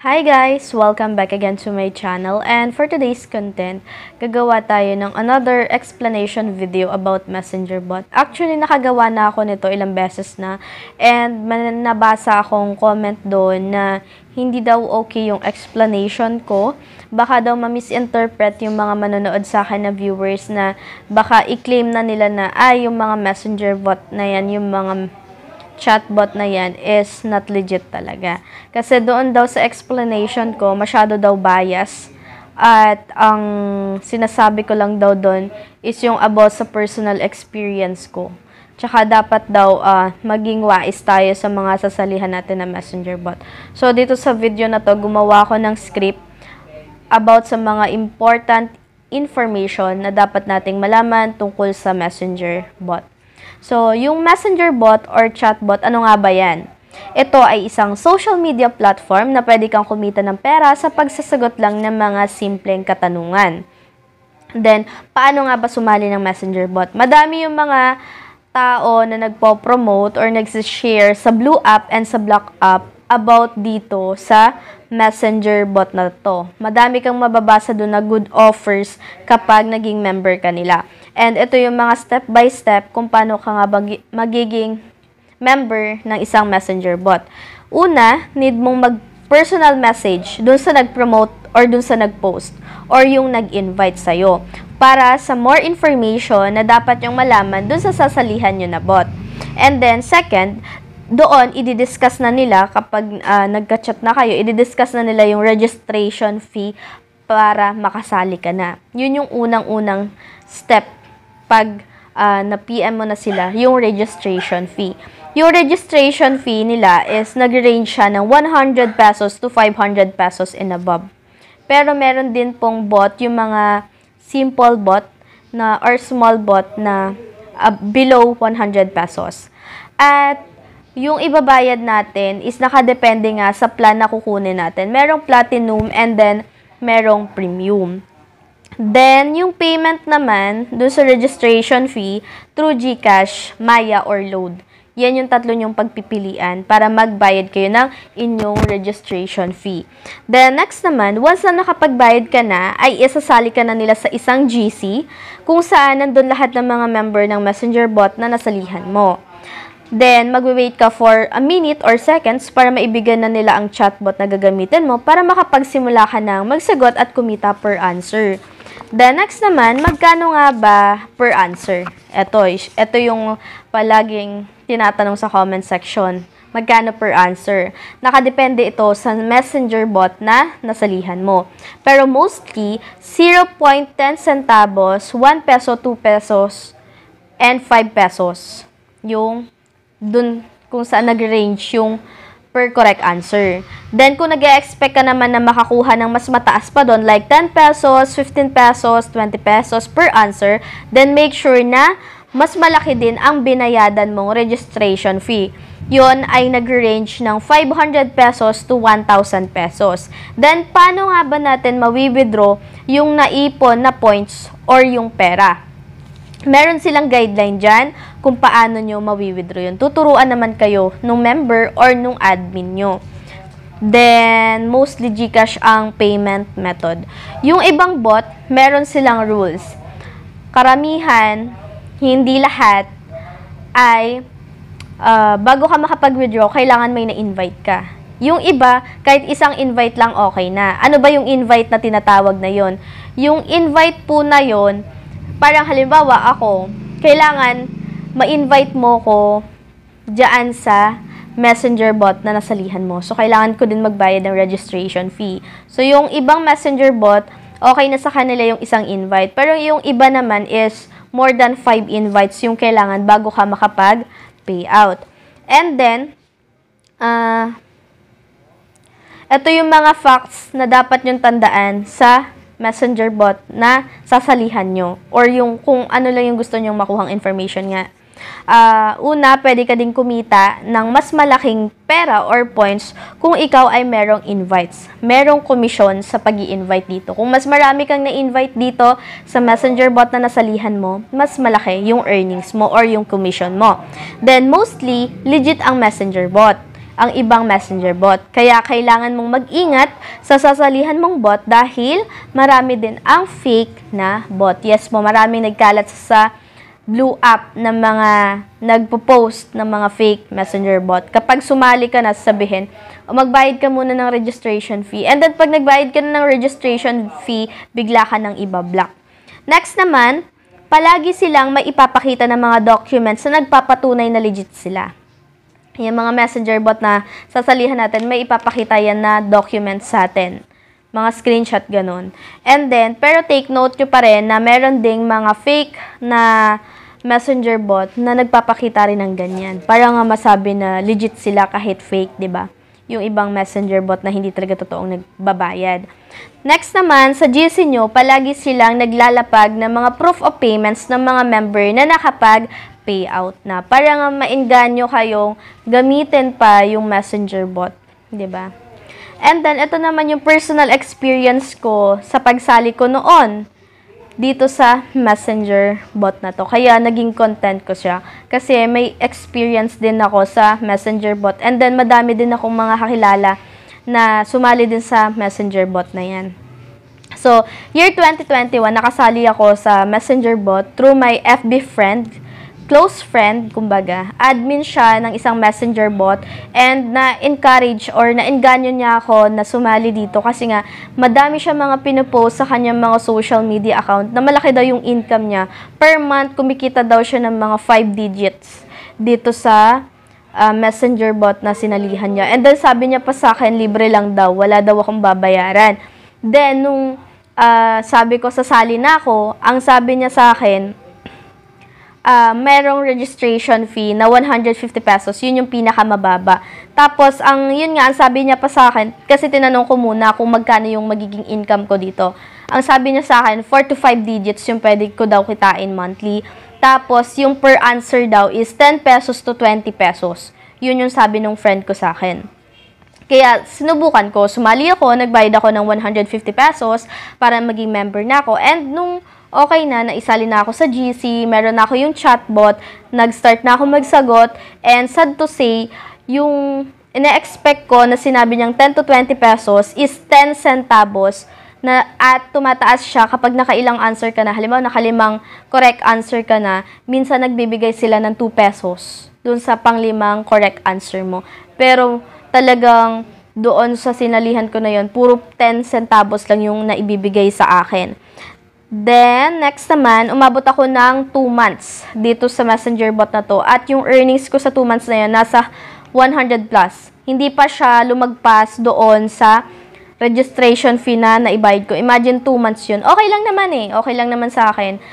Hi guys! Welcome back again to my channel, and for today's content, gagawa tayo ng another explanation video about Messenger bot. Actually, nakagawa na ako nito ilang beses na, and nabasa akong comment doon na hindi daw okay yung explanation ko. Baka daw ma-misinterpret yung mga manonood sa akin na viewers na baka i-claim na nila na yung mga Messenger bot na yan, yung mga chatbot na yan is not legit talaga. Kasi doon daw sa explanation ko, masyado daw bias. At ang sinasabi ko lang daw doon is yung about sa personal experience ko. Tsaka dapat daw maging wais tayo sa mga sasalihan natin na Messenger bot. So dito sa video na to, gumawa ko ng script about sa mga important information na dapat nating malaman tungkol sa Messenger bot. So, yung Messenger bot or chatbot, ano nga ba yan? Ito ay isang social media platform na pwede kang kumita ng pera sa pagsasagot lang ng mga simpleng katanungan. Then, paano nga ba sumali ng Messenger bot? Madami yung mga tao na nagpo-promote or nagsishare sa Blue app and sa Black app about dito sa Messenger bot na to. Madami kang mababasa doon na good offers kapag naging member ka nila. And ito yung mga step by step kung paano ka nga magiging member ng isang Messenger bot. Una, need mong mag-personal message dun sa nag-promote or dun sa nag-post or yung nag-invite sa'yo para sa more information na dapat yung malaman dun sa sasalihan nyo na bot. And then, second, doon, i-discuss na nila kapag nagka-chat na kayo, i-discuss na nila yung registration fee para makasali ka na. Yun yung unang-unang step pag na-PM mo na sila, yung registration fee. Yung registration fee nila is nag-range siya ng 100 pesos to 500 pesos and above. Pero meron din pong bot, yung mga simple bot na or small bot na below 100 pesos. At yung ibabayad natin is nakadepende nga sa plan na kukunin natin. Merong platinum and then merong premium. Then, yung payment naman, dun sa registration fee, through GCash, Maya, or Load. Yan yung tatlo yung pagpipilian para magbayad kayo ng inyong registration fee. Then, next naman, once na nakapagbayad ka na, ay isasali ka na nila sa isang GC, kung saan nandun lahat ng mga member ng Messenger bot na nasalihan mo. Then, magwe-wait ka for a minute or seconds para maibigyan na nila ang chatbot na gagamitin mo para makapagsimula ka ng magsagot at kumita per answer. Then, next naman, magkano nga ba per answer? Ito yung palaging tinatanong sa comment section. Magkano per answer? Nakadepende ito sa Messenger bot na nasalihan mo. Pero mostly, 0.10 centavos, 1 peso, 2 pesos, and 5 pesos. Yung dun kung saan nag-range yung per correct answer. Then, kung nag-expect ka naman na makakuha ng mas mataas pa doon, like 10 pesos, 15 pesos, 20 pesos per answer, then make sure na mas malaki din ang binayadan mong registration fee. Yun ay nag-range ng 500 pesos to 1,000 pesos. Then, paano nga ba natin mawi-withdraw yung naipon na points or yung pera? Meron silang guideline dyan kung paano nyo mawi-withdraw yun. Tuturuan naman kayo nung member or nung admin nyo. Then, mostly GCash ang payment method. Yung ibang bot, meron silang rules. Karamihan, hindi lahat, ay bago ka makapag-withdraw, kailangan may na-invite ka. Yung iba, kahit isang invite lang okay na. Ano ba yung invite na tinatawag na yon? Yung invite po na yon, parang halimbawa ako, kailangan ma-invite mo ko dyan sa Messenger bot na nasalihan mo. So, kailangan ko din magbayad ng registration fee. So, yung ibang Messenger bot, okay na sa kanila yung isang invite. Pero yung iba naman is more than 5 invites yung kailangan bago ka makapag-payout. And then, ito yung mga facts na dapat yung tandaan sa Messenger bot na sasalihan nyo or yung kung ano lang yung gusto nyong makuhang information nga. Una, pwede ka din kumita ng mas malaking pera or points kung ikaw ay merong invites. Merong komisyon sa pag-i-invite dito. Kung mas marami kang na-invite dito sa Messenger bot na nasalihan mo, mas malaki yung earnings mo or yung commission mo. Then, mostly, legit ang Messenger bot. ang ibang messenger bot. Kaya kailangan mong mag-ingat sa sasalihan mong bot dahil marami din ang fake na bot. Yes po, maraming nagkalat sa blue app na mga nagpo-post ng mga fake messenger bot. Kapag sumali ka na, sabihin, magbayad ka muna ng registration fee. And then, pag nagbayad ka na ng registration fee, bigla ka nang ibablock. Next naman, palagi silang may ipapakita ng mga documents na nagpapatunay na legit sila. Yung mga messenger bot na sasalihan natin, may ipapakita yan na documents sa atin. Mga screenshot, ganun. And then, pero take note nyo pa rin na meron ding mga fake na messenger bot na nagpapakita rin ng ganyan. Para nga masabi na legit sila kahit fake, di ba? Yung ibang messenger bot na hindi talaga totoong nagbabayad. Next naman, sa GC nyo, palagi silang naglalapag ng mga proof of payments ng mga member na nakapag-payout na. Para nga mainganyo kayong gamitin pa yung messenger bot, di ba? And then, ito naman yung personal experience ko sa pagsali ko noon dito sa messenger bot na to. Kaya, naging content ko siya. Kasi, may experience din ako sa messenger bot. And then, madami din akong mga kakilala na sumali din sa messenger bot na yan. So, year 2021, nakasali ako sa messenger bot through my FB friend, close friend, kumbaga. Admin siya ng isang messenger bot and na-encourage or na-engganyo niya ako na sumali dito kasi nga madami siya mga pinopost sa kanyang mga social media account na malaki daw yung income niya. Per month, kumikita daw siya ng mga 5 digits dito sa messenger bot na sinalihan niya. And then sabi niya pa sa akin, libre lang daw, wala daw akong babayaran. Then, nung sabi ko sasali na ako, ang sabi niya sa akin, merong registration fee na 150 pesos. Yun yung pinakamababa. Tapos, yun nga, ang sabi niya pa sa akin, kasi tinanong ko muna kung magkano yung magiging income ko dito. Ang sabi niya sa akin, 4 to 5 digits yung pwede ko daw kitain monthly. Tapos, yung per answer daw is 10 pesos to 20 pesos. Yun yung sabi ng friend ko sa akin. Kaya, sinubukan ko. Sumali ako, nagbayad ako ng 150 pesos para maging member na ako. And nung okay na, naisali na ako sa GC, meron na ako yung chatbot, nag-start na ako magsagot, and sad to say, yung ina-expect ko na sinabi niyang 10 to 20 pesos is 10 centavos na at tumataas siya kapag nakailang answer ka na. Halimbawa, nakalimang correct answer ka na, minsan nagbibigay sila ng 2 pesos dun sa panglimang correct answer mo. Pero talagang doon sa sinalihan ko na yon, puro 10 centavos lang yung naibibigay sa akin. Then, next naman, umabot ako ng 2 months dito sa messenger bot na to. At yung earnings ko sa 2 months na yun, nasa 100 plus. Hindi pa siya lumagpas doon sa registration fee na naibayad ko. Imagine 2 months yun. Okay lang naman eh. Okay lang naman sa akin.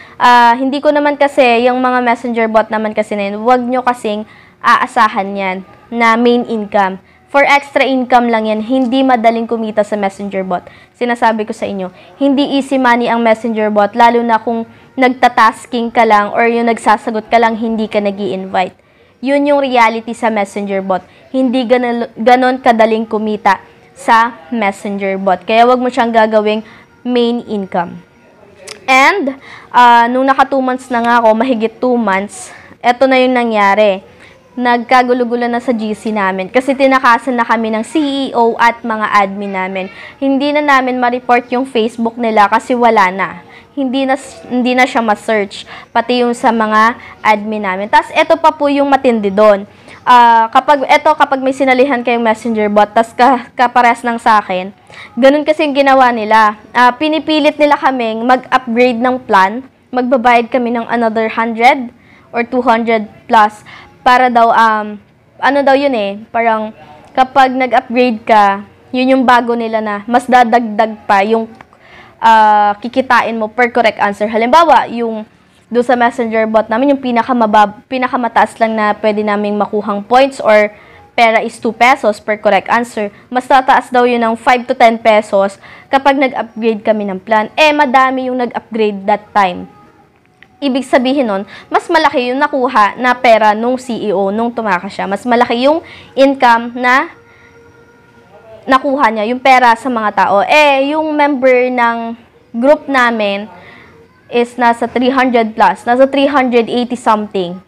Hindi ko naman kasi, yung mga messenger bot naman kasi na yun, huwag nyo kasing aasahan yan na main income. For extra income lang yan, hindi madaling kumita sa messenger bot. Sinasabi ko sa inyo, hindi easy money ang messenger bot, lalo na kung nagtatasking ka lang or yung nagsasagot ka lang, hindi ka nag-i-invite. Yun yung reality sa messenger bot. Hindi ganon kadaling kumita sa messenger bot. Kaya wag mo siyang gagawing main income. And, nung naka 2 months na nga ako, mahigit 2 months, eto na yung nangyari. Nagkagulo-gulo na sa GC namin kasi tinakasan na kami ng CEO at mga admin namin. Hindi na namin ma-report yung Facebook nila kasi wala na. Hindi na siya ma-search, pati yung sa mga admin namin. Tapos, ito pa po yung matindi doon. Kapag may sinalihan kayong messenger bot, tapos kapares ng sa akin, ganun kasi yung ginawa nila. Pinipilit nila kaming mag-upgrade ng plan. Magbabayad kami ng another 100 or 200 plus para daw, ano daw yun eh, parang kapag nag-upgrade ka, yun yung bago nila na mas dadagdag pa yung kikitain mo per correct answer. Halimbawa, yung doon sa messenger bot namin, yung pinakamataas lang na pwede naming makuhang points or pera is 2 pesos per correct answer. Mas tataas daw yun ng 5 to 10 pesos kapag nag-upgrade kami ng plan. Madami yung nag-upgrade that time. Ibig sabihin nun, mas malaki yung nakuha na pera nung CEO, nung tumakas siya. Mas malaki yung income na nakuha niya, yung pera sa mga tao. Yung member ng group namin is nasa 300 plus, nasa 380 something.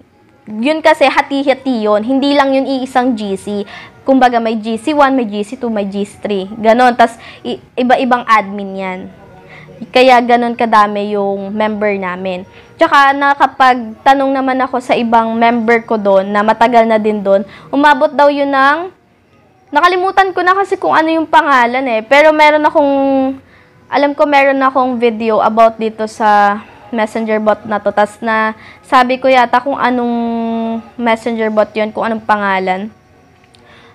Yun kasi hati-hati yun. Hindi lang yun iisang GC. Kumbaga may GC1, may GC2, may GC3. Ganon. Tas iba-ibang admin yan. Kaya ganon kadami yung member namin. Tsaka nakapagtanong naman ako sa ibang member ko doon na matagal na din doon, umabot daw yun ng, nakalimutan ko na kasi kung ano yung pangalan eh. Pero alam ko meron akong video about dito sa messenger bot na to. Tas na sabi ko yata kung anong messenger bot yun, kung anong pangalan.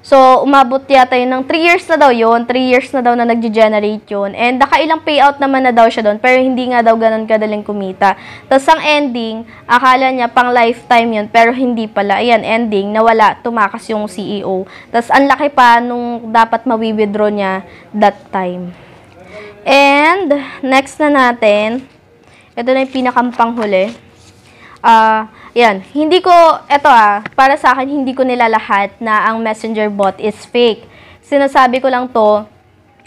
So, umabot yata yun ng 3 years na daw yun. 3 years na daw na nag-generate yun. And nakailang payout naman na daw siya doon. Pero hindi nga daw ganun kadaling kumita. Tapos ang ending, akala niya pang lifetime yun. Pero hindi pala. Ayan, ending, nawala, tumakas yung CEO. Tapos ang laki pa nung dapat mawi-withdraw niya that time. And, next na natin, ito na yung pinakampang-huli. Yan, para sa akin, hindi ko nilalahat na ang messenger bot is fake. Sinasabi ko lang to,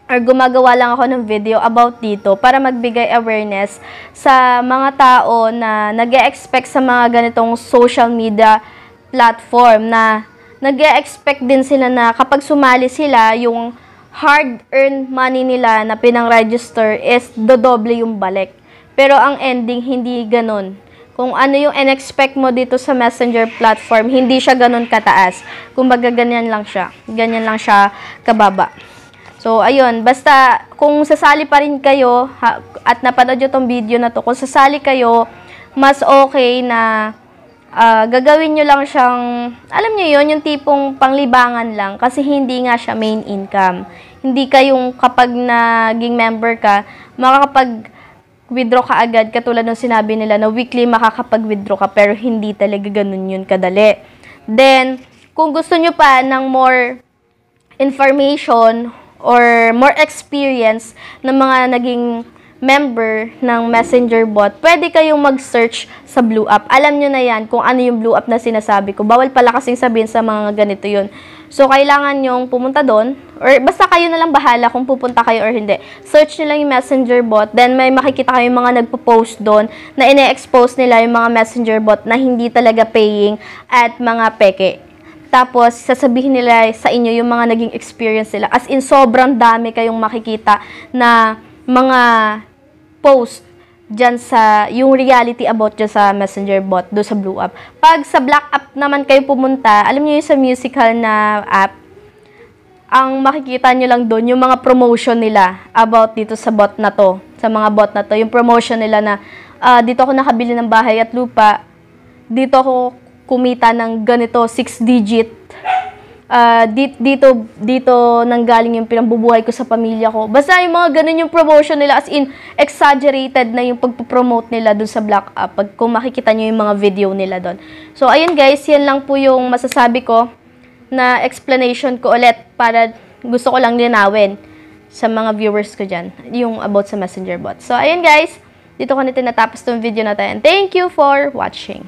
or gumagawa lang ako ng video about dito para magbigay awareness sa mga tao na nag-e-expect sa mga ganitong social media platform, na nag-e-expect din sila na kapag sumali sila, yung hard-earned money nila na pinang-register is dodoble yung balik. Pero ang ending, hindi ganun. Kung ano yung in-expect mo dito sa messenger platform, hindi siya ganun kataas. Kumbaga, ganyan lang siya. Ganyan lang siya kababa. So, ayun. Basta, kung sasali pa rin kayo, at napanood nyo tong video na to, kung sasali kayo, mas okay na gagawin nyo lang siyang, alam nyo yun, yung tipong panglibangan lang. Kasi hindi nga siya main income. Hindi kayong kapag naging member ka, withdraw ka agad, katulad ng sinabi nila na weekly makakapag-withdraw ka, pero hindi talaga ganun yun kadali. Then, kung gusto nyo pa ng more information or more experience ng mga naging member ng messenger bot, pwede kayong mag-search sa Blue App. Alam nyo na yan kung ano yung Blue App na sinasabi ko. Bawal pala kasing sabihin sa mga ganito yun. So, kailangan nyong pumunta doon, or basta kayo na lang bahala kung pupunta kayo or hindi. Search nyo lang yung messenger bot, then may makikita kayo yung mga nagpo-post doon na ine-expose nila yung mga messenger bot na hindi talaga paying at mga peke. Tapos, sasabihin nila sa inyo yung mga naging experience nila. As in, sobrang dami kayong makikita na mga post dyan sa, yung reality about dyan sa messenger bot, do sa Blue App. Pag sa Black App naman kayo pumunta, alam niyo yung sa musical na app, ang makikita nyo lang doon, yung mga promotion nila about dito sa bot na to, sa mga bot na to, yung promotion nila na, dito ako nakabili ng bahay at lupa, dito ako kumita ng ganito, 6-digit, dito nanggaling yung pinambubuhay ko sa pamilya ko. Basta yung mga ganun yung promotion nila, as in, exaggerated na yung pagpo-promote nila dun sa Black App, kung makikita nyo yung mga video nila dun. So, ayun guys, yan lang po yung masasabi ko na explanation ko ulit, para gusto ko lang linawin sa mga viewers ko dyan, yung about sa messenger bot. So, ayun guys, dito ko na tinatapos tong video natin. Thank you for watching.